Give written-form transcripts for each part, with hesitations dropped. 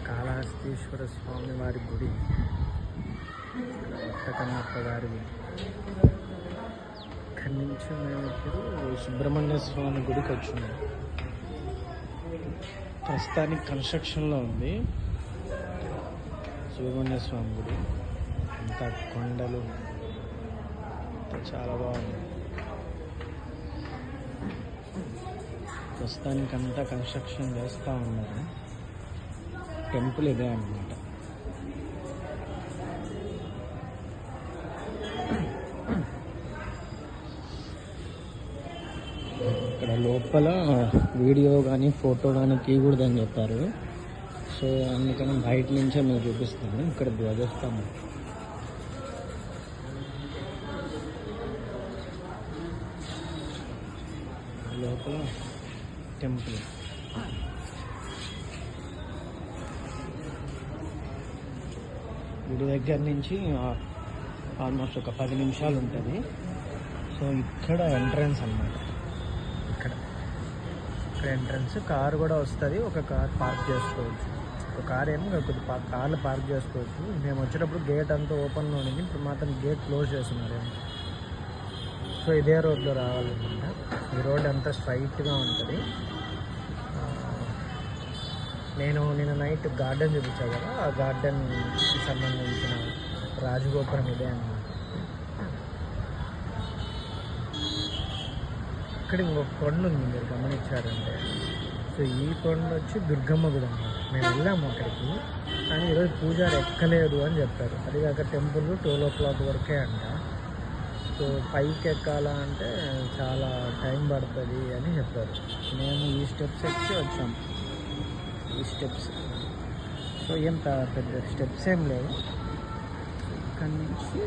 కాళహస్తీశ్వర స్వామి వారి గుడి, కన్నప్ప గారి గుడి. ఇక్కడి నుంచి మేము ఇప్పుడు సుబ్రహ్మణ్య స్వామి గుడికి వచ్చున్నాం. ప్రస్తుతానికి కన్స్ట్రక్షన్లో ఉంది సుబ్రహ్మణ్య స్వామి గుడి. ఇంకా కొండలు చాలా బాగుంది. ప్రస్తుతానికి అంతా కన్స్ట్రక్షన్ చేస్తూ ఉన్నారు. టెంపుల్ ఇదే అన్నమాట. ఇక్కడ లోపల వీడియో కానీ ఫోటో కానీ తీయకూడదని చెప్పారు. సో అందుకని బయట నుంచే మీకు చూపిస్తాను. ఇక్కడ ధ్వజస్తంభం, లోపల టెంపుల్. గుడి దగ్గర నుంచి ఆల్మోస్ట్ ఒక 10 నిమిషాలు ఉంటుంది. సో ఇక్కడ ఎంట్రన్స్ అన్నమాట. ఇక్కడ ఎంట్రన్స్ కారు కూడా వస్తుంది. ఒక కార్ పార్క్ చేసుకోవచ్చు. ఒక కార్ ఏమో కొద్ది కార్లు పార్క్ చేసుకోవచ్చు. మేము వచ్చేటప్పుడు గేట్ అంతా ఓపెన్లో ఉంది. ఇప్పుడు మాత్రం గేట్ క్లోజ్ చేస్తున్నారు. సో ఇదే రోడ్లో రావాలన్నమాట. ఈ రోడ్ అంతా స్ట్రైట్గా ఉంటుంది. నేను నిన్న నైట్ గార్డెన్ చూపించాను కదా, ఆ గార్డెన్కి సంబంధించిన రాజగోపురం ఇదే అన్నమాట. ఇక్కడ ఇంకొక కొండ ఉంది, మీరు గమనించారంటే. సో ఈ కొండ వచ్చి దుర్గమ్మ గుడి అన్నమాట. మేము వెళ్ళాము అక్కడికి, కానీ ఈరోజు పూజారి ఎక్కలేదు అని చెప్పారు. అది కాక టెంపుల్ 12 o'clock వరకే అంట. సో పైకి ఎక్కాలా అంటే చాలా టైం పడుతుంది అని చెప్పారు. మేము ఈ స్టెప్స్ ఎక్కి వచ్చాము. ఈ స్టెప్స్, సో ఏం పెద్ద స్టెప్స్ ఏం లేవు. ఇక్కడి నుంచి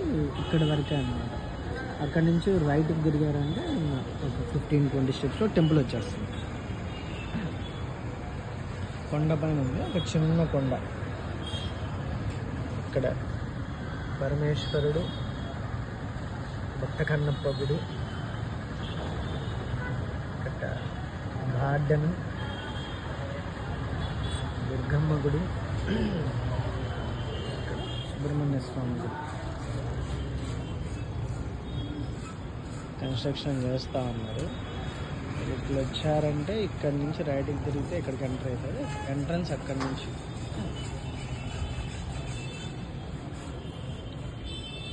ఇక్కడి వరకే అన్నమాట. అక్కడి నుంచి రైట్కి తిరిగారంటే ఒక 15-20 స్టెప్స్లో టెంపుల్ వచ్చేస్తుంది. కొండ పైన ఉంది ఒక చిన్న కొండ. ఇక్కడ పరమేశ్వరుడు, కన్నప్ప గుడి, ఇక్కడ గార్డెన్, దుర్గమ్మ గుడి, ఇక్కడ సుబ్రహ్మణ్య స్వామి గుడి. కన్స్ట్రక్షన్ చేస్తూ ఉన్నారు. ఇప్పుడు వచ్చారంటే ఇక్కడి నుంచి రైట్కి తిరిగితే ఇక్కడికి ఎంటర్ అవుతుంది. ఎంట్రన్స్ అక్కడి నుంచి.